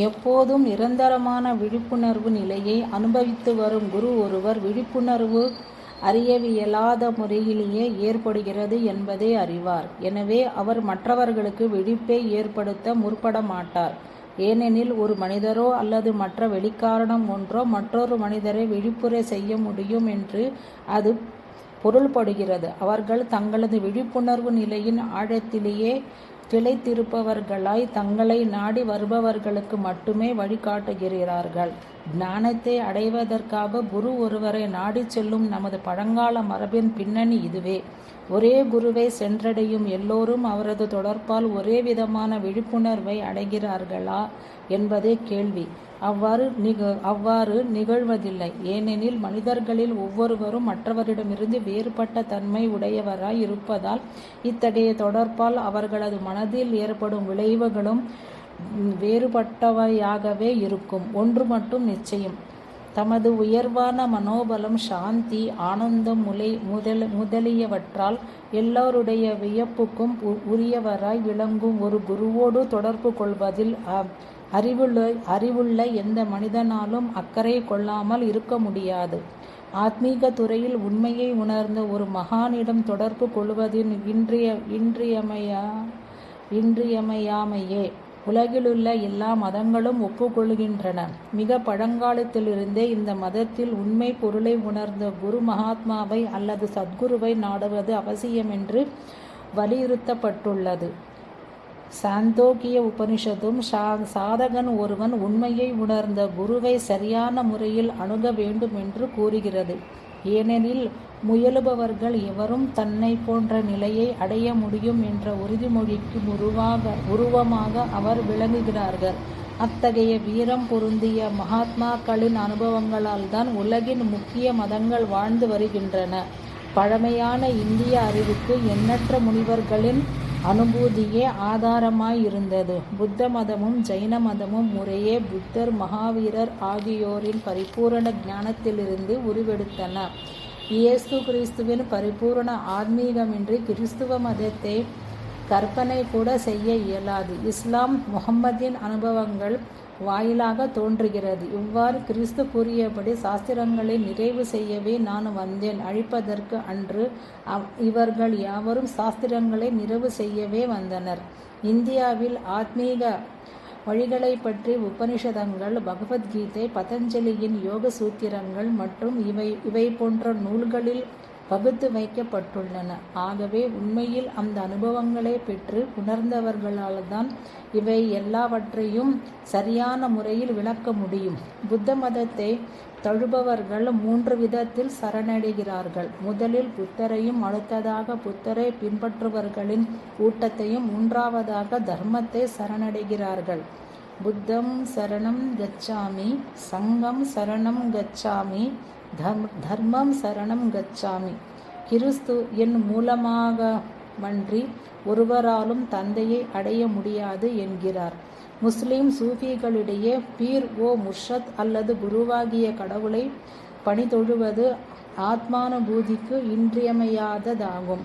எப்போதும் நிரந்தரமான விழிப்புணர்வு நிலையை அனுபவித்து வரும் குரு ஒருவர் விழிப்புணர்வு அறியவியலாத முறையிலேயே ஏற்படுகிறது என்பதை அறிவார். எனவே அவர் மற்றவர்களுக்கு விழிப்பை ஏற்படுத்த முற்பட மாட்டார். ஏனெனில் ஒரு மனிதரோ அல்லது மற்ற வெளிக்காரணம் ஒன்றோ மற்றொரு மனிதரை விழிப்புற செய்ய முடியும் என்று அது பொருள்படுகிறது. அவர்கள் தங்களது விழிப்புணர்வு நிலையின் ஆழத்திலேயே திளைத்திருப்பவர்களாய் தங்களை நாடி வருபவர்களுக்கு மட்டுமே வழிகாட்டுகிறார்கள். ஞானத்தை அடைவதற்காக குரு ஒருவரை நாடி செல்லும் நமது பழங்கால மரபின் பின்னணி இதுவே. ஒரே குருவை சென்றடையும் எல்லோரும் அவரது தொடர்பால் ஒரே விதமான விழிப்புணர்வை அடைகிறார்களா என்பதே கேள்வி. அவ்வாறு நிகழ்வதில்லை. ஏனெனில் மனிதர்களில் ஒவ்வொருவரும் மற்றவரிடமிருந்து வேறுபட்ட தன்மை உடையவராய் இருப்பதால் இத்தகைய தொடர்பால் அவர்களது மனதில் ஏற்படும் விளைவுகளும் வேறுபட்டவையாகவே இருக்கும். ஒன்று மட்டும் நிச்சயம், தமது உயர்வான மனோபலம், சாந்தி, ஆனந்தம் முதலியவற்றால் எல்லோருடைய வியப்புக்கும் உரியவராய் விளங்கும் ஒரு குருவோடு தொடர்பு கொள்வதில் அறிவுள்ள எந்த மனிதனாலும் அக்கறை கொள்ளாமல் இருக்க முடியாது. ஆத்மீக துறையில் உண்மையை உணர்ந்த ஒரு மகானிடம் தொடர்பு கொள்வதின் இன்றியமையாமையே உலகிலுள்ள எல்லா மதங்களும் ஒப்புக்கொள்கின்றன. மிக பழங்காலத்திலிருந்தே இந்த மதத்தில் உண்மை பொருளை உணர்ந்த குரு மகாத்மாவை அல்லது சத்குருவை நாடுவது அவசியமென்று வலியுறுத்தப்பட்டுள்ளது. சாந்தோக்கிய உபனிஷத்தும் சாதகன் ஒருவன் உண்மையை உணர்ந்த குருவை சரியான முறையில் அணுக வேண்டும் என்று கூறுகிறது. ஏனெனில் முயலுபவர்கள் எவரும் தன்னை போன்ற நிலையை அடைய முடியும் என்ற உறுதிமொழிக்கு உருவமாக அவர் விளங்குகிறார்கள். அத்தகைய வீரம் பொருந்திய மகாத்மாக்களின் அனுபவங்களால் தான் உலகின் முக்கிய மதங்கள் வாழ்ந்து வருகின்றன. பழமையான இந்திய அறிவுக்கு எண்ணற்ற முனிவர்களின் அனுபூதியே ஆதாரமாயிருந்தது. புத்த மதமும் ஜைன மதமும் முறையே புத்தர், மகாவீரர் ஆகியோரின் பரிபூரண ஞானத்திலிருந்து உருவெடுத்தன. இயேசு கிறிஸ்துவின் பரிபூரண ஆத்மீகமின்றி கிறிஸ்துவ மதத்தை கற்பனை கூட செய்ய இயலாது. இஸ்லாம் முஹம்மதின் அனுபவங்கள் வாயிலாக தோன்றுகிறது. இவ்வாறு கிறிஸ்து கூறியபடி சாஸ்திரங்களை நிறைவு செய்யவே நான் வந்தேன், அழிப்பதற்கு அன்று. இவர்கள் யாவரும் சாஸ்திரங்களை நிறைவு செய்யவே வந்தனர். இந்தியாவில் ஆத்மீக வழிகளை பற்றி உபனிஷதங்கள், பகவத்கீதை, பதஞ்சலியின் யோக சூத்திரங்கள் மற்றும் இவை போன்ற நூல்களில் பகுத்து வைக்கப்பட்டுள்ளன. ஆகவே உண்மையில் அந்த அனுபவங்களை பெற்று உணர்ந்தவர்களால் தான் இவை எல்லாவற்றையும் சரியான முறையில் விளக்க முடியும். புத்த மதத்தை தழுபவர்கள் 3 விதத்தில் சரணடைகிறார்கள். முதலில் புத்தரையும், அடுத்ததாக புத்தரை பின்பற்றுபவர்களின் கூட்டத்தையும், மூன்றாவதாக தர்மத்தை சரணடைகிறார்கள். புத்தம் சரணம் கச்சாமி, சங்கம் சரணம் கச்சாமி, தர்மம் சரணம் கச்சாமி. கிறிஸ்து என் மூலமாகவன்றி ஒருவராலும் தந்தையை அடைய முடியாது என்கிறார். முஸ்லிம் சூஃபிகளிடையே பீர் ஓ முர்ஷத் அல்லது குருவாகிய கடவுளை பணிதொழுவது ஆத்மானுபூதிக்கு இன்றியமையாததாகும்.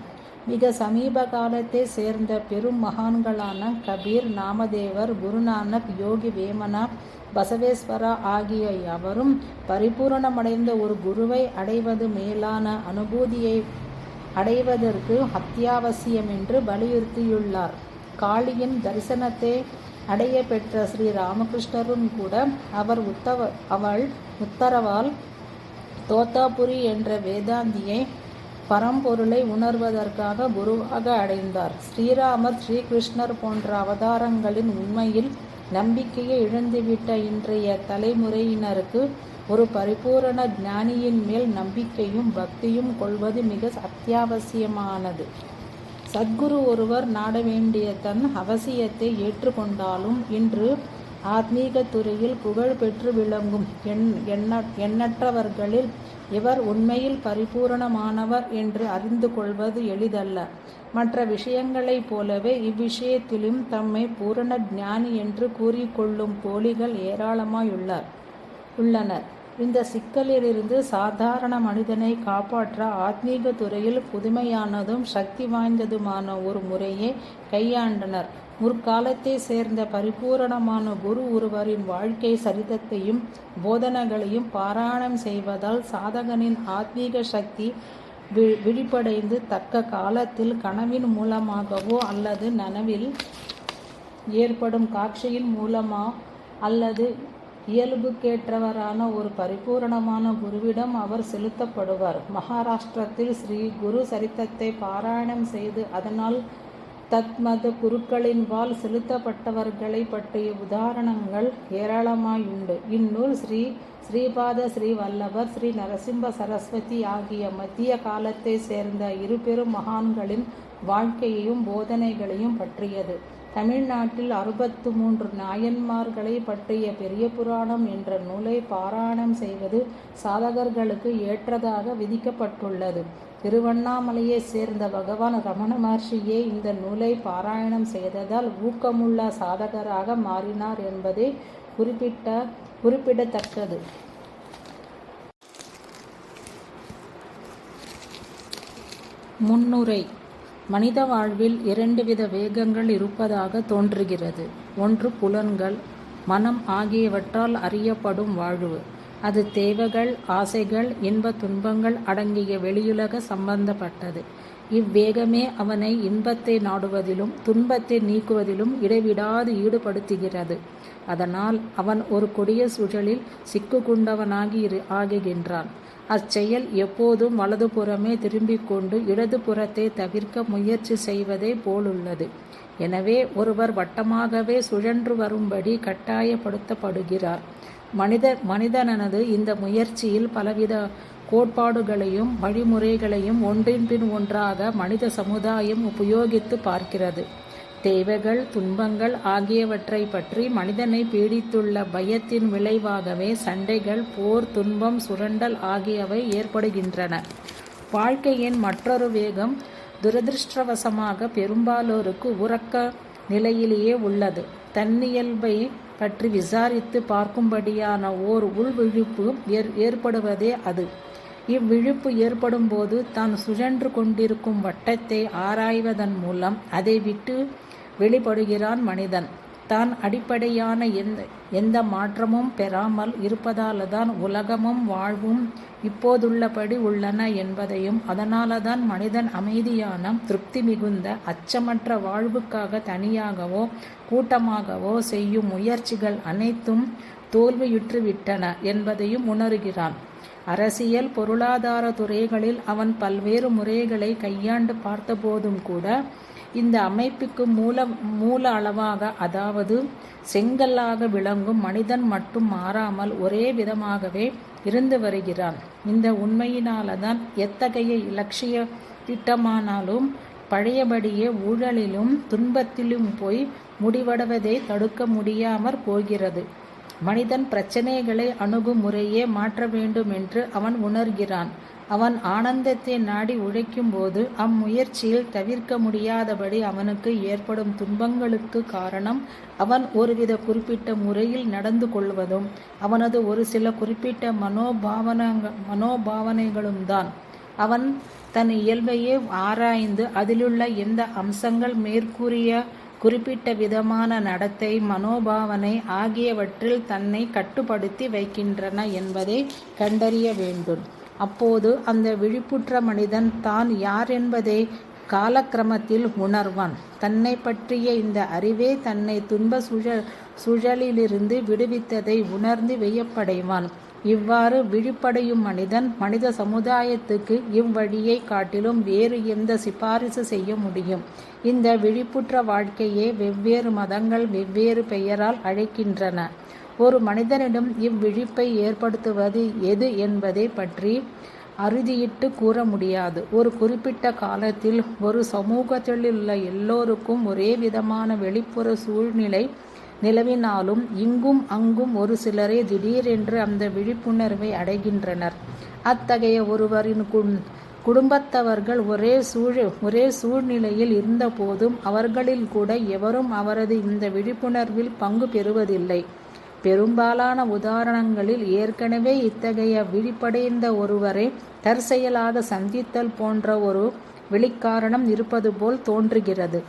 மிக சமீப காலத்தை சேர்ந்த பெரும் மகான்களான கபீர், நாமதேவர், குருநானக், யோகி வேமனா, பசவேஸ்வரா ஆகிய எவரும் பரிபூரணமடைந்த ஒரு குருவை அடைவது மேலான அனுபூதியை அடைவதற்கு அத்தியாவசியம் என்று வலியுறுத்தியுள்ளார். காளியின் தரிசனத்தை அடைய பெற்ற ஸ்ரீ ராமகிருஷ்ணரும் கூட அவள் உத்தரவால் தோத்தாபுரி என்ற வேதாந்தியை பரம்பொருளை உணர்வதற்காக குருவாக அடைந்தார். ஸ்ரீராமர், ஸ்ரீகிருஷ்ணர் போன்ற அவதாரங்களின் உண்மையில் நம்பிக்கையை இழந்துவிட்ட இன்றைய தலைமுறையினருக்கு ஒரு பரிபூரண ஞானியின் மேல் நம்பிக்கையும் பக்தியும் கொள்வது மிக அத்தியாவசியமானது. சத்குரு ஒருவர் நாட வேண்டிய தன் அவசியத்தை ஏற்றுக்கொண்டாலும் இன்று ஆத்மீக துறையில் புகழ் பெற்று விளங்கும் எண்ணற்றவர்களில் இவர் உண்மையில் பரிபூரணமானவர் என்று அறிந்து கொள்வது எளிதல்ல. மற்ற விஷயங்களைப் போலவே இவ்விஷயத்திலும் தம்மை பூரண ஞானி என்று கூறிக்கொள்ளும் போலிகள் ஏராளமாயுள்ளனர். இந்த சிக்கலிலிருந்து சாதாரண மனிதனை காப்பாற்ற ஆத்மீக துறையில் புதுமையானதும் சக்தி வாய்ந்ததுமான ஒரு முறையை கையாண்டனர். முற்காலத்தை சேர்ந்த பரிபூரணமான குரு ஒருவரின் வாழ்க்கை சரிதத்தையும் போதனைகளையும் பாராயணம் செய்வதால் சாதகனின் ஆத்மீக சக்தி விழிப்படைந்து தக்க காலத்தில் கனவின் மூலமாகவோ அல்லது நனவில் ஏற்படும் காட்சியின் மூலமா அல்லது இயல்புக்கேற்றவரான ஒரு பரிபூரணமான குருவிடம் அவர் செலுத்தப்படுவார். மகாராஷ்டிரத்தில் ஸ்ரீ குரு சரித்தத்தை பாராயணம் செய்து அதனால் தத்மத குருக்களின்பால் செலுத்தப்பட்டவர்களை பற்றிய உதாரணங்கள் ஏராளமாயுண்டு. இந்நூல் ஸ்ரீபாத ஸ்ரீ வல்லபர், ஸ்ரீ நரசிம்ம சரஸ்வதி ஆகிய மத்திய காலத்தை சேர்ந்த இருபெரும் மகான்களின் வாழ்க்கையையும் போதனைகளையும் பற்றியது. தமிழ்நாட்டில் 63 நாயன்மார்களை பற்றிய பெரிய புராணம் என்ற நூலை பாராயணம் செய்வது சாதகர்களுக்கு ஏற்றதாக விதிக்கப்பட்டுள்ளது. திருவண்ணாமலையை சேர்ந்த பகவான் ரமண மகர்ஷியே இந்த நூலை பாராயணம் செய்ததால் ஊக்கமுள்ள சாதகராக மாறினார் என்பதே குறிப்பிடத்தக்கது. முன்னுரை. மனித வாழ்வில் 2 வித வேகங்கள் இருப்பதாக தோன்றுகிறது. ஒன்று புலன்கள், மனம் ஆகியவற்றால் அறியப்படும் வாழ்வு. அது தேவைகள், ஆசைகள், இன்ப துன்பங்கள் அடங்கிய வெளியுலக சம்பந்தப்பட்டது. இவ்வேகமே அவனை இன்பத்தை நாடுவதிலும் துன்பத்தை நீக்குவதிலும் இடைவிடாது ஈடுபடுத்துகிறது. அதனால் அவன் ஒரு கொடிய சுழலில் சிக்குண்டவனாகி ஆகுகின்றான். அச்செயல் எப்போதும் வலதுபுறமே திரும்பிக் கொண்டு இடதுபுறத்தை தவிர்க்க முயற்சி செய்வதை போலுள்ளது. எனவே ஒருவர் வட்டமாகவே சுழன்று வரும்படி கட்டாயப்படுத்தப்படுகிறார். மனிதனது இந்த முயற்சியில் பலவித கோட்பாடுகளையும் வழிமுறைகளையும் ஒன்றின் பின் ஒன்றாக மனித சமுதாயம் உபயோகித்து பார்க்கிறது. தேவைகள், துன்பங்கள் ஆகியவற்றை பற்றி மனிதனை பீடித்துள்ள பயத்தின் விளைவாகவே சண்டைகள், போர், துன்பம், சுரண்டல் ஆகியவை ஏற்படுகின்றன. வாழ்க்கையின் மற்றொரு வேகம் துரதிருஷ்டவசமாக பெரும்பாலோருக்கு உறக்க நிலையிலேயே உள்ளது. தன்னியல்பை பற்றி விசாரித்து பார்க்கும்படியான ஓர் உள்விழிப்பு ஏற்படுவதே அது. இவ்விழிப்பு ஏற்படும் போது தான் சுழன்று கொண்டிருக்கும் வட்டத்தை ஆராய்வதன் மூலம் அதை விட்டு வெளிப்படுகிறான் மனிதன். தான் அடிப்படையான எந்த மாற்றமும் பெறாமல் இருப்பதால்தான் உலகமும் வாழ்வும் இப்போதுள்ளபடி உள்ளன என்பதையும், அதனால்தான் மனிதன் அமைதியான, திருப்தி மிகுந்த, அச்சமற்ற வாழ்வுக்காக தனியாகவோ கூட்டமாகவோ செய்யும் முயற்சிகள் அனைத்தும் தோல்வியுற்றுவிட்டன என்பதையும் உணர்கிறான். அரசியல், பொருளாதார துறைகளில் அவன் பல்வேறு முறைகளை கையாண்டு பார்த்தபோதும் கூட இந்த அமைப்புக்கு மூல அளவாக, அதாவது செங்கல்லாக விளங்கும் மனிதன் மட்டும் மாறாமல் ஒரே விதமாகவே இருந்து வருகிறான். இந்த உண்மையினால்தான் எத்தகைய இலட்சிய திட்டமானாலும் பழையபடியே ஊழலிலும் துன்பத்திலும் போய் முடிவடைவதை தடுக்க முடியாமற் போகிறது. மனிதன் பிரச்சனைகளை அணுகும் முறையே மாற்ற வேண்டும் என்று அவன் உணர்கிறான். அவன் ஆனந்தத்தை நாடி உழைக்கும் போது அம்முயற்சியில் தவிர்க்க முடியாதபடி அவனுக்கு ஏற்படும் துன்பங்களுக்கு காரணம் அவன் ஒருவித குறிப்பிட்ட முறையில் நடந்து கொள்வதும் அவனது ஒரு சில குறிப்பிட்ட மனோபாவனைகளும் தான். அவன் தன் இயல்பையே ஆராய்ந்து அதிலுள்ள எந்த அம்சங்கள் மேற்கூறிய குறிப்பிட்ட விதமான நடத்தை, மனோபாவனை ஆகியவற்றில் தன்னை கட்டுப்படுத்தி வைக்கின்றன என்பதை கண்டறிய வேண்டும். அப்போது அந்த விழிப்புற்ற மனிதன் தான் யார் என்பதை காலக்கிரமத்தில் உணர்வான். தன்னை பற்றிய இந்த அறிவே தன்னை துன்ப சுழலிலிருந்து விடுவித்ததை உணர்ந்து வியப்படைவான். இவ்வாறு விழிப்படையும் மனிதன் மனித சமுதாயத்துக்கு இவ்வழியை காட்டிலும் வேறு எந்த சிபாரிசு செய்ய முடியும்? இந்த விழிப்புற்ற வாழ்க்கையே வெவ்வேறு மதங்கள் வெவ்வேறு பெயரால் அழைக்கின்றன. ஒரு மனிதனிடம் இவ்விழிப்பை ஏற்படுத்துவது எது என்பதை பற்றி அறுதியிட்டு கூற முடியாது. ஒரு குறிப்பிட்ட காலத்தில் ஒரு சமூகத்திலுள்ள எல்லோருக்கும் ஒரே விதமான வெளிப்புற சூழ்நிலை நிலவினாலும் இங்கும் அங்கும் ஒரு சிலரே திடீரென்று அந்த விழிப்புணர்வை அடைகின்றனர். அத்தகைய ஒருவரின் குடும்பத்தவர்கள் ஒரே சூழ்நிலையில் இருந்த போதும் அவர்களில் கூட எவரும் அவரது இந்த விழிப்புணர்வில் பங்கு பெறுவதில்லை. பெரும்பாலான உதாரணங்களில் ஏற்கனவே இத்தகைய விழிப்படைந்த ஒருவரை தற்செயலாக சந்தித்தல் போன்ற ஒரு வெளிக்காரணம் இருப்பது போல் தோன்றுகிறது.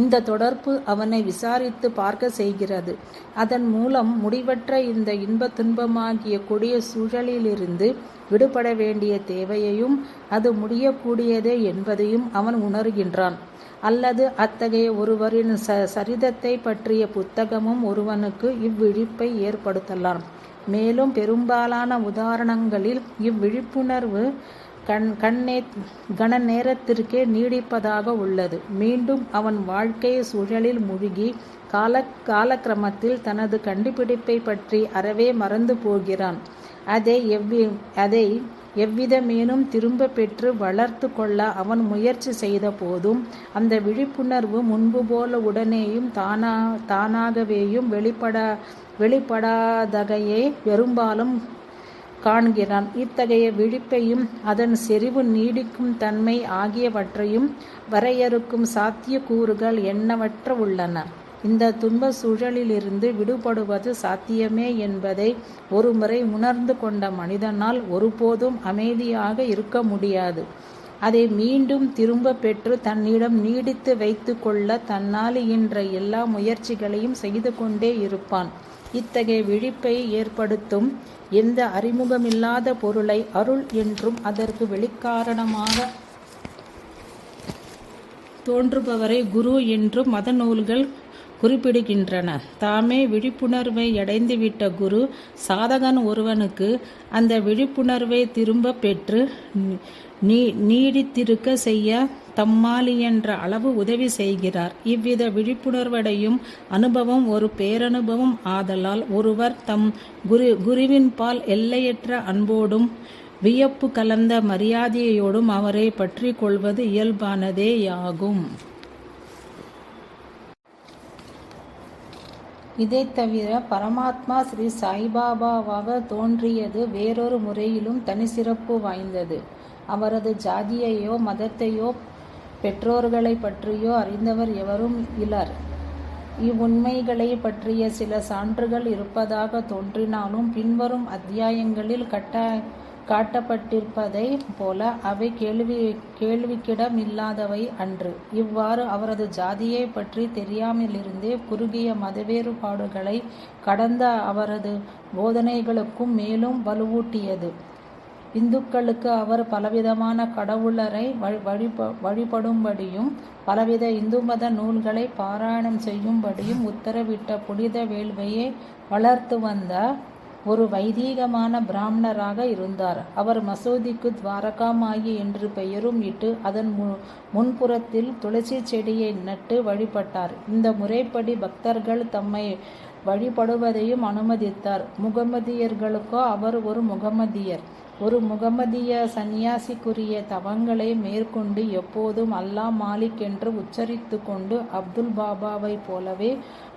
இந்த தொடர்பு அவனை விசாரித்து பார்க்க செய்கிறது. அதன் மூலம் முடிவற்ற இந்த இன்ப துன்பமாகிய கொடிய சூழலிலிருந்து விடுபட வேண்டிய தேவையையும் அது முடியக்கூடியதே என்பதையும் அவன் உணர்கின்றான். அல்லது அத்தகைய ஒருவரின் சரிதத்தை பற்றிய புத்தகமும் ஒருவனுக்கு இவ்விழிப்பை ஏற்படுத்தலாம். மேலும் பெரும்பாலான உதாரணங்களில் இவ்விழிப்புணர்வு கண நேரத்திற்கே நீடிப்பதாக உள்ளது. மீண்டும் அவன் வாழ்க்கை சூழலில் மூழ்கி காலக்கிரமத்தில் தனது கண்டுபிடிப்பை பற்றி அறவே மறந்து போகிறான். அதை எவ்விதமேனும் திரும்ப பெற்று வளர்த்து கொள்ள அவன் முயற்சி செய்த போதும் அந்த விழிப்புணர்வு முன்பு போல உடனேயும் தானாகவேயும் வெளிப்படாதகையை பெரும்பாலும் காண்கிறான். இத்தகைய விழிப்பையும் அதன் செறிவு நீடிக்கும் தன்மை ஆகியவற்றையும் வரையறுக்கும் சாத்தியக்கூறுகள் எண்ணமற்ற உள்ளன. இந்த துன்ப சூழலிலிருந்து விடுபடுவது சாத்தியமே என்பதை ஒருமுறை உணர்ந்து கொண்ட மனிதனால் ஒருபோதும் அமைதியாக இருக்க முடியாது. அதை மீண்டும் திரும்ப பெற்று தன்னிடம் நீடித்து வைத்து கொள்ள தன்னால் இயன்ற எல்லா முயற்சிகளையும் செய்து கொண்டே இருப்பான். இத்தகைய விழிப்பை ஏற்படுத்தும் எந்த அறிமுகமில்லாத பொருளை அருள் என்றும் அதற்கு வெளிக்காரணமாக தோன்றுபவரை குரு என்றும் மத நூல்கள் குறிப்பிடுகின்றன. தாமே விழிப்புணர்வை அடைந்துவிட்ட குரு சாதகன் ஒருவனுக்கு அந்த விழிப்புணர்வை திரும்ப பெற்று நீடித்திருக்க செய்ய தம்மாலியன்ற அளவு உதவி செய்கிறார். இவ்வித விழிப்புணர்வடையும் அனுபவம் ஒரு பேரனுபவம் ஆதலால் ஒருவர் தம் குருவின் பால் எல்லையற்ற அன்போடும் வியப்பு கலந்த மரியாதையோடும் அவரை பற்றி கொள்வது இயல்பானதேயாகும். இதை தவிர பரமாத்மா ஸ்ரீ சாய்பாபாவாக தோன்றியது வேறொரு முறையிலும் தனி சிறப்பு வாய்ந்தது. அவரது ஜாதியையோ மதத்தையோ பெற்றோர்களை பற்றியோ அறிந்தவர் எவரும் இலர். இவ்வுண்மைகளை பற்றிய சில சான்றுகள் இருப்பதாக தோன்றினாலும் பின்வரும் அத்தியாயங்களில் காட்டப்பட்டிருப்பதை போல அவை கேள்விக்கிடமில்லாதவை அன்று. இவ்வாறு அவரது ஜாதியை பற்றி தெரியாமலிருந்தே குறுகிய மத வேறுபாடுகளை கடந்த அவரது போதனைகளுக்கும் மேலும் வலுவூட்டியது. இந்துக்களுக்கு அவர் பலவிதமான கடவுளரை வழிபடும்படியும் பலவித இந்து மத நூல்களை பாராயணம் செய்யும்படியும் உத்தரவிட்ட புனித வேள்வையை வளர்த்து வந்த ஒரு வைதீகமான பிராமணராக இருந்தார். அவர் மசூதிக்கு துவாரகாமாயி என்று பெயரும் இட்டு அதன் முன்புறத்தில் துளசி செடியை நட்டு வழிபட்டார். இந்த முறைப்படி பக்தர்கள் தம்மை வழிபடுவதையும் அனுமதித்தார். முகமதியர்களுக்கோ அவர் ஒரு முகமதியர். ஒரு முகமதிய சந்நியாசிக்குரிய தவங்களை மேற்கொண்டு எப்போதும் அல்லா மாலிக் என்று உச்சரித்து கொண்டு அப்துல் பாபாவை போலவே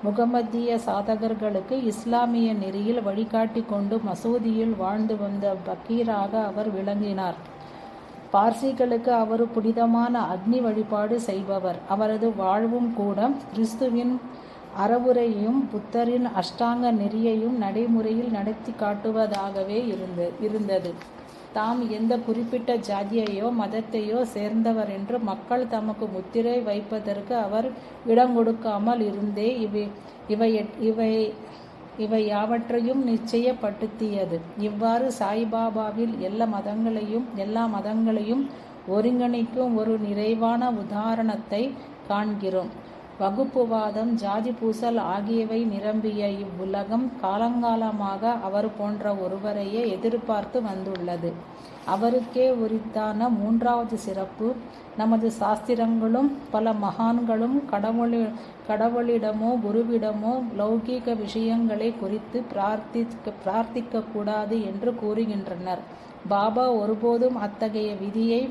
முகமதிய சாதகர்களுக்கு இஸ்லாமிய நெறியில் வழிகாட்டி கொண்டு மசூதியில் வாழ்ந்து வந்த பக்கீராக அவர் விளங்கினார். பார்சிகளுக்கு அவர் புனிதமான அக்னி வழிபாடு செய்பவர். அவரது வாழ்வும் கூட கிறிஸ்துவின் அறவுரையையும் புத்தரின் அஷ்டாங்க நெறியையும் நடைமுறையில் நடத்தி காட்டுவதாகவே இருந்தது. தாம் எந்த குறிப்பிட்ட ஜாதியையோ மதத்தையோ சேர்ந்தவர் என்று மக்கள் தமக்கு முத்திரை வைப்பதற்கு அவர் இடங்கொடுக்காமல் இருந்தே இவை யாவற்றையும் நிச்சயப்படுத்தியது. இவ்வாறு சாய்பாபாவில் எல்லா மதங்களையும் ஒருங்கிணைக்கும் ஒரு நிறைவான உதாரணத்தை காண்கிறோம். வகுப்புவாதம், ஜாதி பூசல் ஆகியவை நிரம்பிய இவ்வுலகம் காலங்காலமாக அவர் போன்ற ஒருவரையே எதிர்பார்த்து வந்துள்ளது. அவருக்கே உரித்தான மூன்றாவது சிறப்பு, நமது சாஸ்திரங்களும் பல மகான்களும் கடவுளிடமோ குருவிடமோ லௌகீக விஷயங்களை குறித்து பிரார்த்திக்க கூடாது என்று கூறுகின்றனர். பாபா ஒருபோதும் அத்தகைய விதியை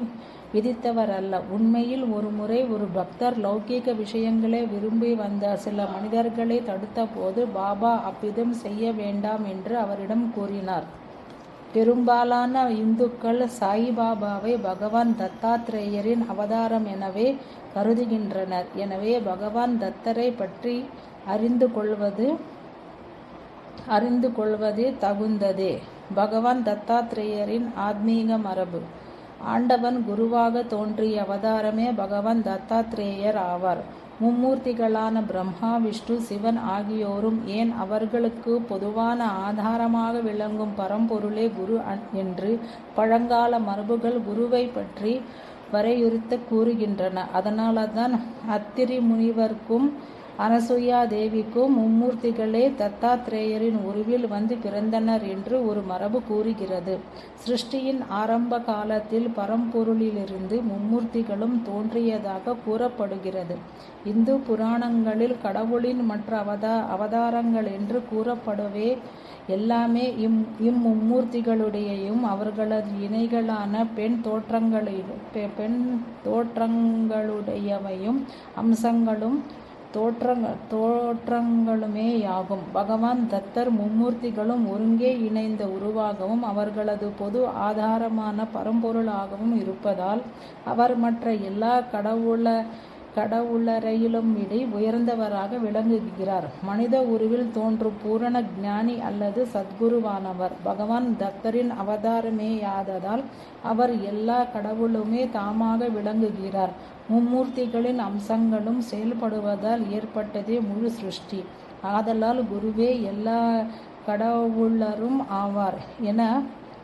விதித்தவர் அல்ல. உண்மையில் ஒரு முறை ஒரு பக்தர் லௌகீக விஷயங்களை விரும்பி வந்த சில மனிதர்களை தடுத்த போது பாபா அவ்விதம் செய்ய வேண்டாம் என்று அவரிடம் கூறினார். பெரும்பாலான இந்துக்கள் சாயிபாபாவை பகவான் தத்தாத்ரேயரின் அவதாரம் எனவே கருதுகின்றனர். எனவே பகவான் தத்தரை பற்றி அறிந்து கொள்வது அறிந்து கொள்வதே தகுந்ததே. பகவான் தத்தாத்ரேயரின் ஆத்மீக மரபு. ஆண்டவன் குருவாக தோன்றிய அவதாரமே பகவான் தத்தாத்ரேயர் ஆவார். மும்மூர்த்திகளான பிரம்மா, விஷ்ணு, சிவன் ஆகியோரும் ஏன் அவர்களுக்கு பொதுவான ஆதாரமாக விளங்கும் பரம்பொருளே குரு என்று பழங்கால மரபுகள் குருவை பற்றி வரையுறுத்த கூறுகின்றன. அதனால்தான் அத்திரி முனிவர்க்கும் அனசூயா தேவிக்கும் மும்மூர்த்திகளே தத்தாத்ரேயரின் உருவில் வந்து பிறந்தனர் என்று ஒரு மரபு கூறுகிறது. சிருஷ்டியின் ஆரம்ப காலத்தில் பரம்பொருளிலிருந்து மும்மூர்த்திகளும் தோன்றியதாக கூறப்படுகிறது. இந்து புராணங்களில் கடவுளின் மற்ற அவதாரங்கள் என்று கூறப்படுவே எல்லாமே இம்மும்மூர்த்திகளுடையையும் அவர்களது இணைகளான பெண் தோற்றங்களுடையவையும் அம்சங்களும் தோற்றங்களுமேயாகும். பகவான் தத்தர் மும்மூர்த்திகளும் ஒருங்கே இணைந்த உருவாகவும் அவர்களது பொது ஆதாரமான பரம்பொருளாகவும் இருப்பதால் அவர் மற்ற எல்லா கடவுளரையிலும் விட உயர்ந்தவராக விளங்குகிறார். மனித உருவில் தோன்றும் பூரண ஞானி அல்லது சத்குருவானவர் பகவான் தத்தரின் அவதாரமேயாததால் அவர் எல்லா கடவுளுமே தாமாக விளங்குகிறார். மும்மூர்த்திகளின் அம்சங்களும் செயல்படுவதால் ஏற்பட்டதே முழு சிருஷ்டி. ஆதலால் குருவே எல்லா கடவுளரும் ஆவார் என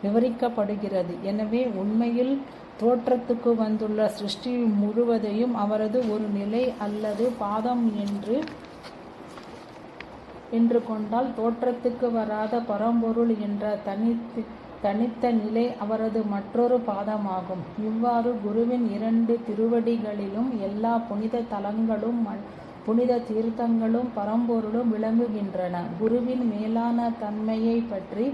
விவரிக்கப்படுகிறது. எனவே உண்மையில் தோற்றத்துக்கு வந்துள்ள சிருஷ்டி முழுவதையும் அவரது ஒரு நிலை அல்லது பாதம் என்று கொண்டால் தோற்றத்துக்கு வராத பரம்பொருள் என்ற தனித்த நிலை அவரது மற்றொரு பாதமாகும். இவ்வாறு குருவின் 2 திருவடிகளிலும் எல்லா புனித தலங்களும் புனித தீர்த்தங்களும் பரம்பொருளும் விளங்குகின்றன. குருவின் மேலான தன்மையை பற்றி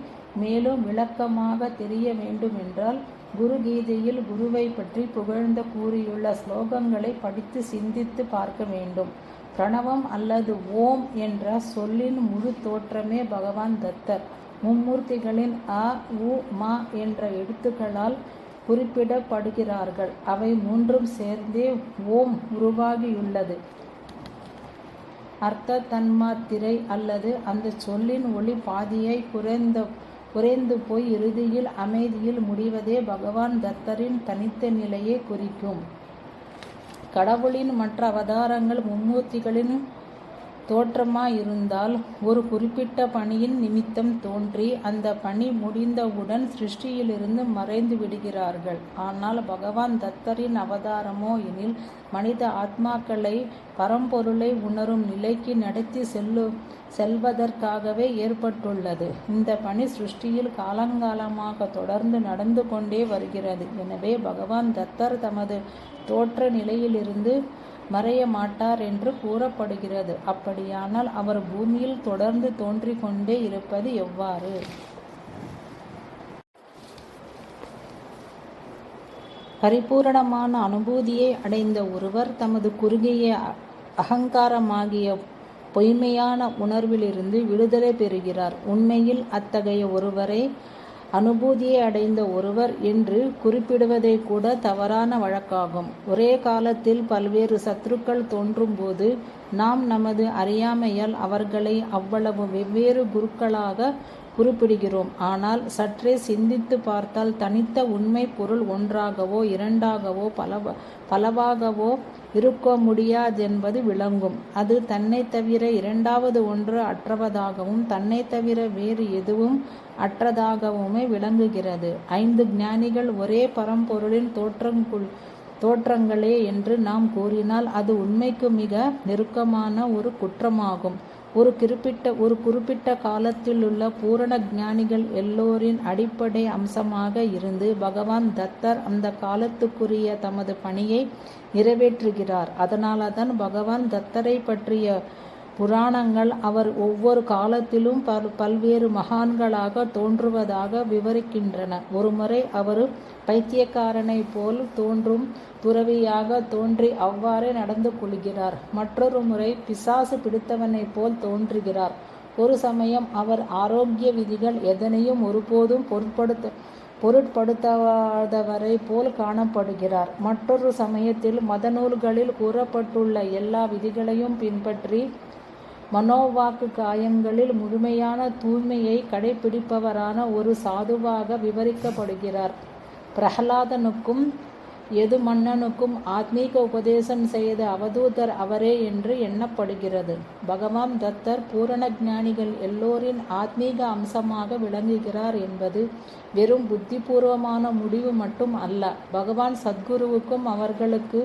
மேலும் விளக்கமாக தெரிய வேண்டுமென்றால் குரு கீதையில் குருவை பற்றி புகழ்ந்து கூறியுள்ள ஸ்லோகங்களை படித்து சிந்தித்து பார்க்க வேண்டும். பிரணவம் அல்லது ஓம் என்ற சொல்லின் முழு தோற்றமே பகவான் தத்தர். மும்மூர்த்திகளின் அ, உ, ம என்ற எழுத்துக்களால் குறிப்பிடப்படுகிறார்கள். அவை 3ம் சேர்ந்தே ஓம் உருவாகியுள்ளது. அர்த்த தன்மாத்திரை அல்லது அந்த சொல்லின் ஒளி பாதியை குறைந்து போய் இறுதியில் அமைதியில் முடிவதே பகவான் தத்தரின் தனித்த நிலையை குறிக்கும். கடவுளின் மற்ற அவதாரங்கள் மும்மூர்த்திகளின் தோற்றமாயிருந்தால் ஒரு குறிப்பிட்ட பணியின் நிமித்தம் தோன்றி அந்த பணி முடிந்தவுடன் சிருஷ்டியிலிருந்து மறைந்து விடுகிறார்கள். ஆனால் பகவான் தத்தரின் அவதாரமோ எனில் மனித ஆத்மாக்களை பரம்பொருளை உணரும் நிலைக்கு நடத்தி செல்வதற்காகவே ஏற்பட்டுள்ளது. இந்த பணி சிருஷ்டியில் காலங்காலமாக தொடர்ந்து நடந்து கொண்டே வருகிறது. எனவே பகவான் தத்தர் தமது தோற்ற நிலையிலிருந்து மறைய மாட்டார் என்று கூறப்படுகிறது. அப்படியானால் அவர் பூமியில் தொடர்ந்து தோன்றிக் கொண்டே இருப்பது எவ்வாறு? பரிபூரணமான அனுபூதியை அடைந்த ஒருவர் தமது குறுகிய அகங்காரமாகிய பொய்மையான உணர்விலிருந்து விடுதலை பெறுகிறார். உண்மையில் அத்தகைய ஒருவரை அனுபூதியை அடைந்த ஒருவர் என்று குறிப்பிடுவதை கூட தவறான வழக்காகும். ஒரே காலத்தில் பல்வேறு சத்துருக்கள் தோன்றும்போது நாம் நமது அறியாமையால் அவர்களை அவ்வளவு வெவ்வேறு குருக்களாக குறிப்பிடுகிறோம். ஆனால் சற்றே சிந்தித்து பார்த்தால் தனித்த உண்மை பொருள் ஒன்றாகவோ இரண்டாகவோ பலவாகவோ இருக்க முடியாதென்பது விளங்கும். அது தன்னை தவிர இரண்டாவது ஒன்று அற்றவதாகவும் தன்னை தவிர வேறு எதுவும் அற்றதாகவுமே விளங்குகிறது. 5 ஞானிகள் ஒரே பரம்பொருளின் தோற்றங்களே என்று நாம் கூறினால் அது உண்மைக்கு மிக நெருக்கமான ஒரு குற்றமாகும். ஒரு குறிப்பிட்ட காலத்திலுள்ள பூரண ஞானிகள் எல்லோரின் அடிப்படை அம்சமாக இருந்து பகவான் தத்தர் அந்த காலத்துக்குரிய தமது பணியை நிறைவேற்றுகிறார். அதனால்தான் பகவான் தத்தரை பற்றிய புராணங்கள் அவர் ஒவ்வொரு காலத்திலும் பல்வேறு மகான்களாக தோன்றுவதாக விவரிக்கின்றன. ஒருமுறை அவர் பைத்தியக்காரனை போல் தோன்றும் துறவியாக தோன்றி அவ்வாறே நடந்து கொள்கிறார். மற்றொரு முறை பிசாசு பிடித்தவனை போல் தோன்றுகிறார். ஒரு சமயம் அவர் ஆரோக்கிய விதிகள் எதனையும் ஒருபோதும் பொருட்படுத்தாதவரை போல் காணப்படுகிறார். மற்றொரு சமயத்தில் மத நூல்களில் கூறப்பட்டுள்ள எல்லா விதிகளையும் பின்பற்றி மனோவாக்கு காயங்களில் முழுமையான தூய்மையை கடைபிடிப்பவரான ஒரு சாதுவாக விவரிக்கப்படுகிறார். பிரகலாதனுக்கும் யதுமன்னனுக்கும் ஆத்மீக உபதேசம் செய்த அவதூதர் அவரே என்று எண்ணப்படுகிறது. பகவான் தத்தர் பூரண ஞானிகள் எல்லோரின் ஆத்மீக அம்சமாக விளங்குகிறார் என்பது வெறும் புத்திபூர்வமான முடிவு மட்டும் அல்ல. பகவான் சத்குருவுக்கும் அவர்களுக்கு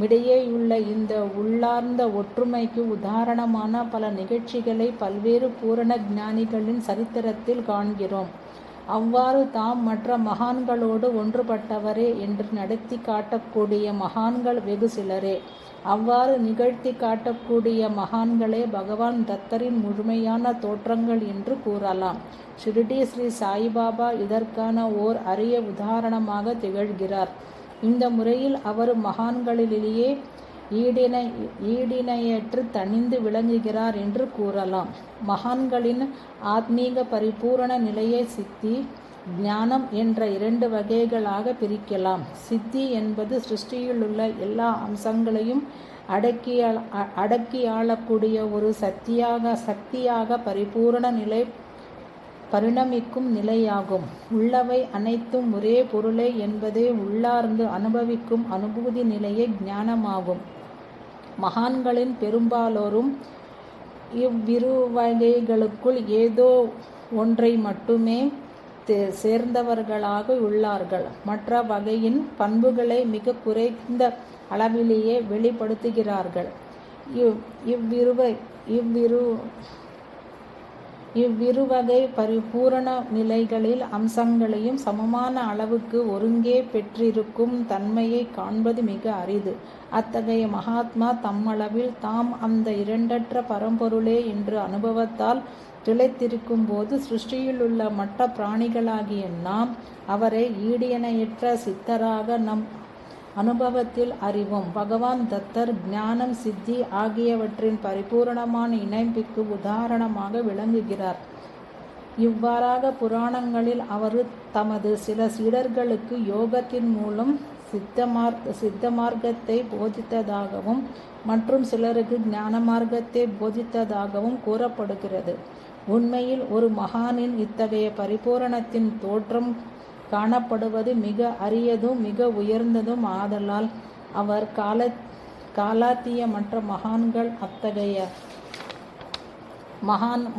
இடையேயுள்ள இந்த உள்ளார்ந்த ஒற்றுமைக்கு உதாரணமான பல நிகழ்ச்சிகளை பல்வேறு பூரண ஞானிகளின் சரித்திரத்தில் காண்கிறோம். அவ்வாறு தாம் மற்ற மகான்களோடு ஒன்றுபட்டவரே என்று நடத்தி காட்டக்கூடிய மகான்கள் வெகு சிலரே. அவ்வாறு நிகழ்த்தி காட்டக்கூடிய மகான்களே பகவான் தத்தரின் முழுமையான தோற்றங்கள் என்று கூறலாம். ஷிரடி ஸ்ரீ சாய்பாபா இதற்கான ஓர் அரிய உதாரணமாக திகழ்கிறார். இந்த முறையில் அவர் மகான்களிலேயே ஈடிணையற்று தனிந்து விளங்குகிறார் என்று கூறலாம். மகான்களின் ஆத்மீக பரிபூரண நிலையை சித்தி, ஞானம் என்ற 2 வகைகளாக பிரிக்கலாம். சித்தி என்பது சிருஷ்டியிலுள்ள எல்லா அம்சங்களையும் அடக்கி ஆளக்கூடிய ஒரு சக்தியாக பரிபூரண நிலை பரிணமிக்கும் நிலையாகும். உள்ளவை அனைத்தும் ஒரே பொருளே என்பதை உள்ளார்ந்து அனுபவிக்கும் அனுபூதி நிலையே ஞானமாகும். மகான்களின் பெரும்பாலோரும் இவ்விருவகைகளுக்குள் ஏதோ ஒன்றை மட்டுமே சேர்ந்தவர்களாக உள்ளார்கள். மற்ற வகையின் பண்புகளை மிக குறைந்த அளவிலேயே வெளிப்படுத்துகிறார்கள். இவ்விருவகை பரிபூரண நிலைகளில் அம்சங்களையும் சமமான அளவுக்கு ஒருங்கே பெற்றிருக்கும் தன்மையை காண்பது மிக அரிது. அத்தகைய மகாத்மா தம்மளவில் தாம் அந்த இரண்டற்ற பரம்பொருளே என்று அனுபவத்தால் திளைத்திருக்கும் போது சிருஷ்டியிலுள்ள மற்ற பிராணிகளாகிய நாம் அவரை ஈடியணையற்ற சித்தராக நம் அனுபவத்தில் அறிவோம். பகவான் தத்தர் ஞானம், சித்தி ஆகியவற்றின் பரிபூரணமான இணைப்புக்கு உதாரணமாக விளங்குகிறார். இவ்வாறாக புராணங்களில் அவர் தமது சில சீடர்களுக்கு யோகத்தின் மூலம் சித்த மார்க்கத்தை போதித்ததாகவும் மற்றும் சிலருக்கு ஞான மார்க்கத்தை போதித்ததாகவும் கூறப்படுகிறது. உண்மையில் ஒரு மகானின் இத்தகைய பரிபூரணத்தின் தோற்றம் காணப்படுவது மிக அரியதும் மிக உயர்ந்ததும் ஆதலால் அவர் காலாத்திய மற்ற மகான்கள் அத்தகைய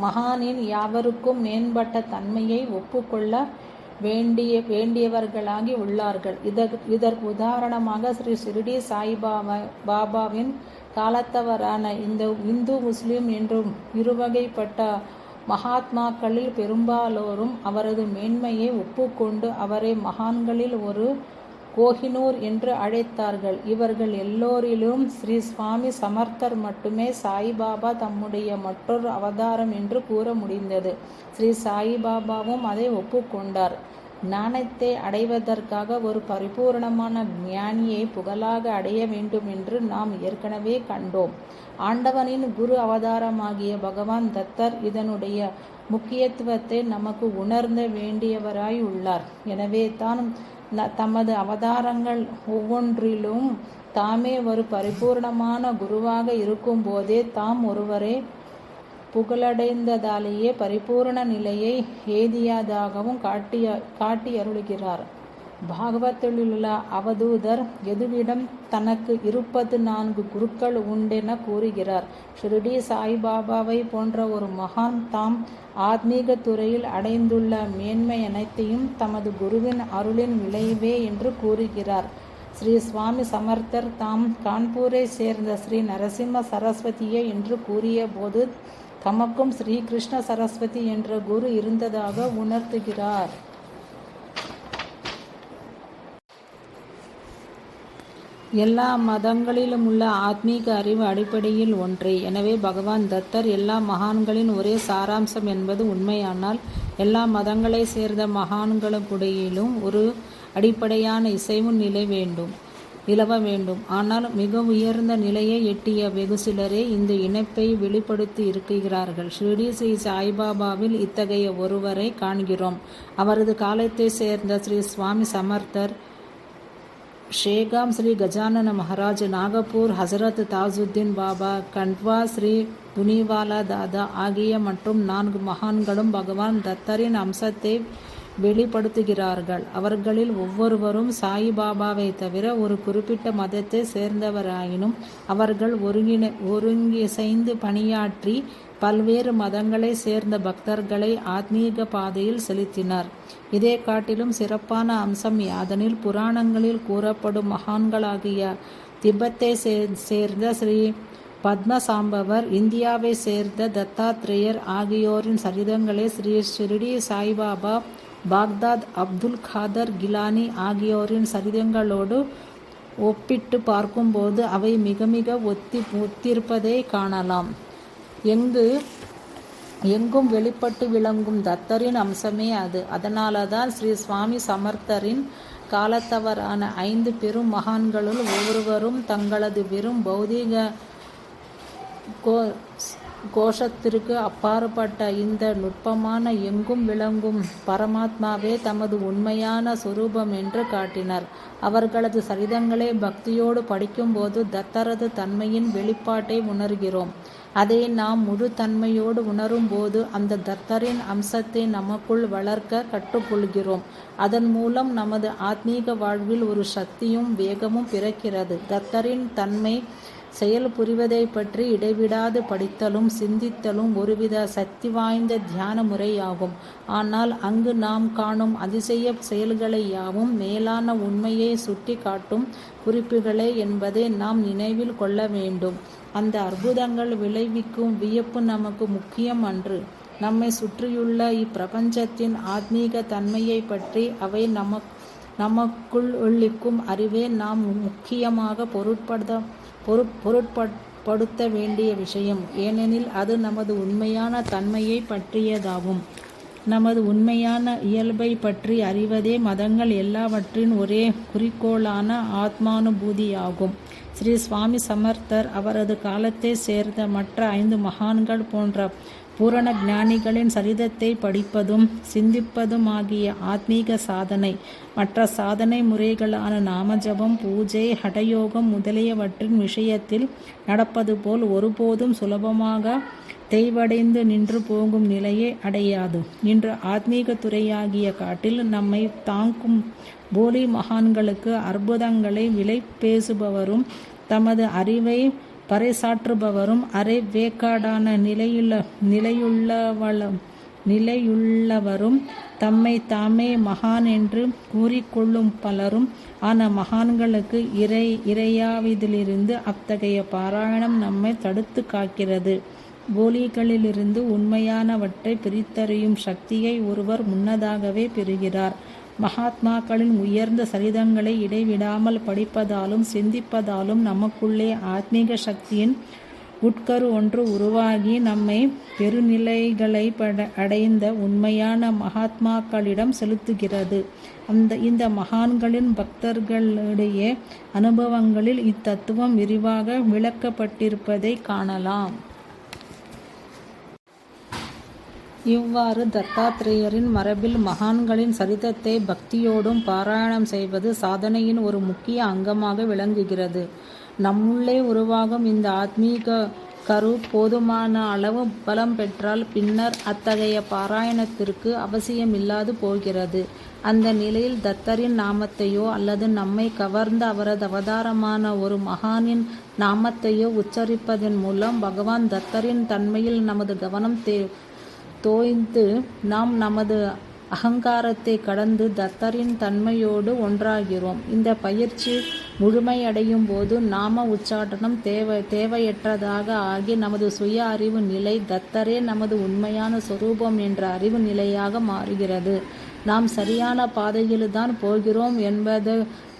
மகானின் யாவருக்கும் மேம்பட்ட தன்மையை ஒப்புக்கொள்ள வேண்டியவர்களாகி உள்ளார்கள். இதற்கு உதாரணமாக ஸ்ரீ ஷிரடி பாபாவின் காலத்தவரான இந்த இந்து முஸ்லிம் என்றும் இருவகைப்பட்ட மகாத்மாக்களில் பெரும்பாலோரும் அவரது மேன்மையை ஒப்புக்கொண்டு அவரை மகான்களில் ஒரு கோஹினூர் என்று அழைத்தார்கள். இவர்கள் எல்லோரிலும் ஸ்ரீ சுவாமி சமர்த்தர் மட்டுமே சாய்பாபா தம்முடைய மற்றொரு அவதாரம் என்று கூற முடிந்தது. ஸ்ரீ சாய்பாபாவும் அதை ஒப்புக்கொண்டார். ஞானத்தை அடைவதற்காக ஒரு பரிபூரணமான ஞானியை புகழாக அடைய வேண்டும் என்று நாம் ஏற்கனவே கண்டோம். ஆண்டவனின் குரு அவதாரமாகிய பகவான் தத்தர் இதனுடைய முக்கியத்துவத்தை நமக்கு உணர்ந்த வேண்டியவராய் உள்ளார். எனவே தான் தமது அவதாரங்கள் ஒவ்வொன்றிலும் தாமே ஒரு பரிபூர்ணமான குருவாக இருக்கும் போதே தாம் ஒருவரை புகழடைந்ததாலேயே பரிபூரண நிலையை ஏதியதாகவும் காட்டி அருளுகிறார். பாகவத்திலுள்ள அவதூதர் எதுவிடம் தனக்கு 24 குருக்கள் உண்டென கூறுகிறார். ஷிரடி சாய்பாபாவை போன்ற ஒரு மகான் தாம் ஆத்மீக துறையில் அடைந்துள்ள மேன்மை அனைத்தையும் தமது குருவின் அருளின் விளைவே என்று கூறுகிறார். ஸ்ரீ சுவாமி சமர்த்தர் தாம் கான்பூரை சேர்ந்த ஸ்ரீ நரசிம்ம சரஸ்வதியே என்று கூறிய போது தமக்கும் ஸ்ரீ கிருஷ்ண சரஸ்வதி என்ற குரு இருந்ததாக உணர்த்துகிறார். எல்லா மதங்களிலும் உள்ள ஆத்மீக அறிவு அடிப்படையில் ஒன்றே. எனவே பகவான் தத்தர் எல்லா மகான்களின் ஒரே சாராம்சம் என்பது உண்மையானால் எல்லா மதங்களை சேர்ந்த மகான்களுக்கிடையிலும் ஒரு அடிப்படையான இசைவு நிலவ வேண்டும். ஆனால் மிக உயர்ந்த நிலையை எட்டிய வெகு சிலரே இந்த இணைப்பை வெளிப்படுத்தி இருக்கிறார்கள். ஷிரடி ஸ்ரீ சாய்பாபாவில் இத்தகைய ஒருவரை காண்கிறோம். அவரது காலத்தை சேர்ந்த ஸ்ரீ சுவாமி சமர்த்தர் ஷேகாம் ஸ்ரீ கஜானன மகாராஜ், நாகப்பூர் ஹசரத் தாஜுத்தீன் பாபா, கண்ட்வா ஸ்ரீ புனிவாலா தாதா ஆகிய மற்றும் 4 மகான்களும் பகவான் தத்தரின் அம்சத்தை வெளிப்படுத்துகிறார்கள். அவர்களில் ஒவ்வொருவரும் சாயிபாபாவை தவிர ஒரு குறிப்பிட்ட மதத்தை சேர்ந்தவராயினும் அவர்கள் ஒருங்கிசைந்து பணியாற்றி பல்வேறு மதங்களை சேர்ந்த பக்தர்களை ஆத்மீக பாதையில் செலுத்தினார். இதை காட்டிலும் சிறப்பான அம்சம் யாதெனில், புராணங்களில் கூறப்படும் மகான்களாகிய திபெத்தை சேர்ந்த ஸ்ரீ பத்மசாம்பவர், இந்தியாவை சேர்ந்த தத்தாத்ரேயர் ஆகியோரின் சரிதங்களை ஸ்ரீ ஷிரடி சாய்பாபா, பாக்தாத் அப்துல் காதர் கிலானி ஆகியோரின் சரிதங்களோடு ஒப்பிட்டு பார்க்கும்போது அவை மிக மிக ஒத்திருப்பதை காணலாம். எங்கும் வெளிப்பட்டு விளங்கும் தத்தரின் அம்சமே அது. அதனால்தான் ஸ்ரீ சுவாமி சமர்த்தரின் காலத்தவரான 5 பெரும் மகான்களுள் ஒவ்வொருவரும் தங்களது வெறும் பௌதிக கோஷத்திற்கு அப்பாற்பட்ட இந்த நுட்பமான எங்கும் விளங்கும் பரமாத்மாவே தமது உண்மையான சொரூபம் என்று காட்டினர். அவர்களது சரிதங்களை பக்தியோடு படிக்கும்போது தத்தரது தன்மையின் வெளிப்பாட்டை உணர்கிறோம். அதை நாம் முழு தன்மையோடு உணரும்போது அந்த தத்தரின் அம்சத்தை நமக்குள் வளர்க்க கற்றுக்கொள்கிறோம். அதன் மூலம் நமது ஆத்மீக வாழ்வில் ஒரு சக்தியும் வேகமும் பிறக்கிறது. தத்தரின் தன்மை செயல் புரிவதை பற்றி இடைவிடாது படித்தலும் சிந்தித்தலும் ஒருவித சக்தி வாய்ந்த தியான முறையாகும். ஆனால் அங்கு நாம் காணும் அதிசய செயல்களை யாவும் மேலான உண்மையை சுட்டி காட்டும் குறிப்புகளே என்பதை நாம் நினைவில் கொள்ள வேண்டும். அந்த அற்புதங்கள் விளைவிக்கும் வியப்பு நமக்கு முக்கியம் அன்று. நம்மை சுற்றியுள்ள இப்பிரபஞ்சத்தின் ஆத்மீக தன்மையை பற்றி அவை நமக்குள் ஒழிக்கும் அறிவே நாம் முக்கியமாக பொருட்படுத்த வேண்டிய விஷயம். ஏனெனில் அது நமது உண்மையான தன்மையை பற்றியதாகும். நமது உண்மையான இயல்பை பற்றி அறிவதே மதங்கள் எல்லாவற்றின் ஒரே குறிக்கோளான ஆத்மானுபூதியாகும். ஸ்ரீ சுவாமி சமர்த்தர், அவரது காலத்தை சேர்ந்த மற்ற 5 மகான்கள் போன்ற பூரண ஞானிகளின் சரிதத்தை படிப்பதும் சிந்திப்பதும் ஆகிய ஆத்மீக சாதனை மற்ற சாதனை முறைகளான நாமஜபம், பூஜை, ஹடயோகம் முதலியவற்றின் விஷயத்தில் நடப்பது போல் ஒருபோதும் சுலபமாக தெய்வடைந்து நின்று போகும் நிலையை அடையாது. இன்று ஆத்மீக துறையாகிய காட்டில் நம்மை தாங்கும் போலி மகான்களுக்கு அற்புதங்களை விலை பேசுபவரும் தமது அறிவை பறைசாற்றுபவரும் அரை வேக்காடான நிலையுள்ளவரும் தம்மை தாமே மகான் என்று கூறிக்கொள்ளும் பலரும் ஆன மகான்களுக்கு இறையாவதிலிருந்து அத்தகைய பாராயணம் நம்மை தடுத்து காக்கிறது. போலிகளிலிருந்து உண்மையானவற்றை பிரித்தறியும் சக்தியை ஒருவர் முன்னதாகவே பெறுகிறார். மகாத்மாக்களின் உயர்ந்த சரிதங்களை இடைவிடாமல் படிப்பதாலும் சிந்திப்பதாலும் நமக்குள்ளே ஆத்மீக சக்தியின் உட்கரு ஒன்று உருவாகி நம்மை பெருநிலைகளை அடைந்த உண்மையான மகாத்மாக்களிடம் செலுத்துகிறது. இந்த மகான்களின் பக்தர்களுடைய அனுபவங்களில் இத்தத்துவம் விரிவாக விளக்கப்பட்டிருப்பதை காணலாம். இவ்வாறு தத்தாத்ரேயரின் மரபில் மகான்களின் சரிதத்தை பக்தியோடும் பாராயணம் செய்வது சாதனையின் ஒரு முக்கிய அங்கமாக விளங்குகிறது. நம்முள்ளே உருவாகும் இந்த ஆத்மீக கரு போதுமான அளவு பலம் பெற்றால் பின்னர் அத்தகைய பாராயணத்திற்கு அவசியமில்லாது போகிறது. அந்த நிலையில் தத்தரின் நாமத்தையோ அல்லது நம்மை கவர்ந்த அவரது அவதாரமான ஒரு மகானின் நாமத்தையோ உச்சரிப்பதன் மூலம் பகவான் தத்தரின் தன்மையில் நமது கவனம் தோய்ந்து நாம் நமது அகங்காரத்தை கடந்து தத்தரின் தன்மையோடு ஒன்றாகிறோம். இந்த பயிற்சி முழுமையடையும் போது நாம உச்சாடனம் தேவையற்றதாக ஆகி நமது சுய அறிவு நிலை தத்தரே நமது உண்மையான சொரூபம் என்ற அறிவு நிலையாக மாறுகிறது. நாம் சரியான பாதையில்தான் போகிறோம்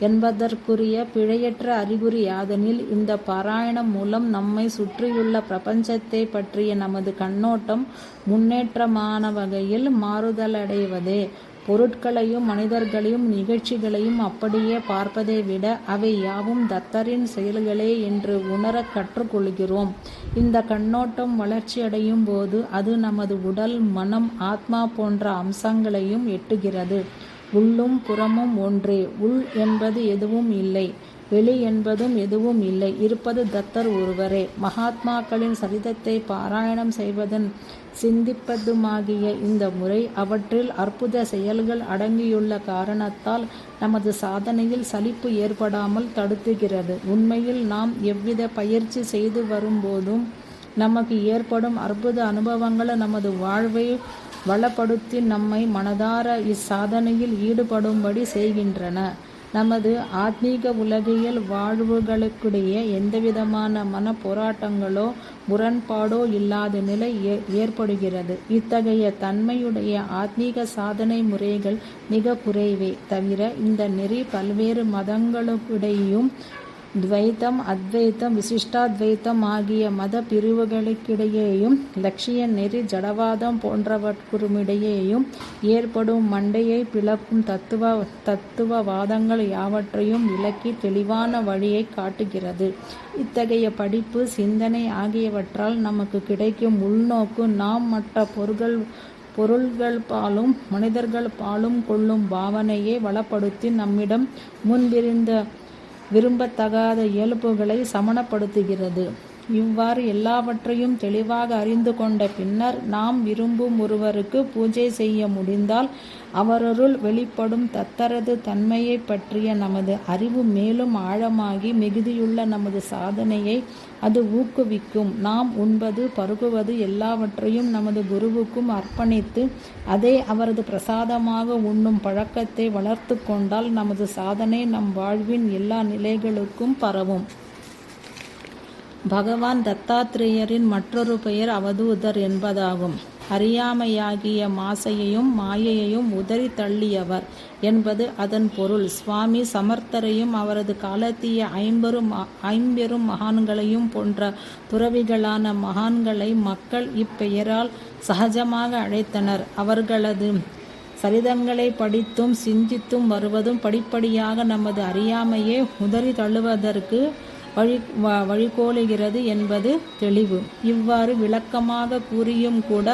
என்பதற்குரிய பிழையற்ற அறிகுறி யாதெனில், இந்த பாராயணம் மூலம் நம்மை சுற்றியுள்ள பிரபஞ்சத்தை பற்றிய நமது கண்ணோட்டம் முன்னேற்றமான வகையில் மாறுதலடைவதே. பொருட்களையும் மனிதர்களையும் நிகழ்ச்சிகளையும் அப்படியே பார்ப்பதை விட அவை யாவும் தத்தரின் செயல்களே என்று உணர கற்றுக்கொள்கிறோம். இந்த கண்ணோட்டம் வளர்ச்சியடையும் போது அது நமது உடல், மனம், ஆத்மா போன்ற அம்சங்களையும் எட்டுகிறது. உள்ளும் புறமும் ஒன்றே. உள் என்பது எதுவும் இல்லை, வெளி என்பதும் எதுவும் இல்லை. இருப்பது தத்தர் ஒருவரே. மகாத்மாக்களின் சரிதத்தை பாராயணம் செய்வதன் சிந்திப்பதுமாகிய இந்த முறை அவற்றில் அற்புத செயல்கள் அடங்கியுள்ள காரணத்தால் நமது சாதனையில் சலிப்பு ஏற்படாமல் தடுத்துகிறது. உண்மையில் நாம் எவ்வித பயிற்சி செய்து வரும்போதும் நமக்கு ஏற்படும் அற்புத அனுபவங்கள் நமது வாழ்வை வளப்படுத்தி நம்மை மனதார இச்சாதனையில் ஈடுபடும்படி செய்கின்றன. நமது ஆத்மீக உலகியல் வாழ்வுகளுக்கிடையே எந்தவிதமான மன போராட்டங்களோ முரண்பாடோ இல்லாத நிலை ஏற்படுகிறது. இத்தகைய தன்மையுடைய ஆத்மீக சாதனை முறைகள் மிக குறைவே தவிர இந்த நெறி பல்வேறு மதங்களுக்கிடையும் துவைத்தம், அத்வைத்தம், விசிஷ்டாத்வைத்தம் ஆகிய மத பிரிவுகளுக்கிடையேயும் லட்சிய நெறி, ஜடவாதம் போன்றவற்றுமிடையேயும் ஏற்படும் மண்டையை பிளக்கும் தத்துவவாதங்கள் யாவற்றையும் விளக்கி தெளிவான வழியை காட்டுகிறது. இத்தகைய படிப்பு, சிந்தனை ஆகியவற்றால் நமக்கு கிடைக்கும் உள்நோக்கு நாம் மற்ற பொருள்கள் பாலும் மனிதர்கள் பாலும் கொள்ளும் பாவனையை வளப்படுத்தி நம்மிடம் முன்பிருந்த விரும்பத்தகாத இயல்புகளை சமணப்படுத்துகிறது. இவ்வாறு எல்லாவற்றையும் தெளிவாக அறிந்து கொண்ட பின்னர் நாம் விரும்பும் ஒருவருக்கு பூஜை செய்ய முடிந்தால் அவருள் வெளிப்படும் தத்தரது தன்மையை பற்றிய நமது அறிவு மேலும் ஆழமாகி மிகுதியுள்ள நமது சாதனையை அது ஊக்குவிக்கும். நாம் உண்பது, பருகுவது எல்லாவற்றையும் நமது குருவுக்கும் அர்ப்பணித்து அதே அவரது பிரசாதமாக உண்ணும் பழக்கத்தை வளர்த்து கொண்டால் நமது சாதனை நம் வாழ்வின் எல்லா நிலைகளுக்கும் பரவும். பகவான் தத்தாத்ரேயரின் மற்றொரு பெயர் அவதூதர் என்பதாகும். அறியாமையாகிய மாசையையும் மாயையையும் உதறி தள்ளியவர் என்பது அதன் பொருள். சுவாமி சமர்த்தரையும் அவரது காலத்திய ஐம்பெரும் மகான்களையும் போன்ற துறவிகளான மகான்களை மக்கள் இப்பெயரால் சகஜமாக அழைத்தனர். அவர்களது சரிதங்களை படித்தும் சிந்தித்தும் வருவதும் படிப்படியாக நமது அறியாமையை உதறி தள்ளுவதற்கு வழிகோலுகிறது என்பது தெளிவு. இவ்வாறு விளக்கமாக கூறியும் கூட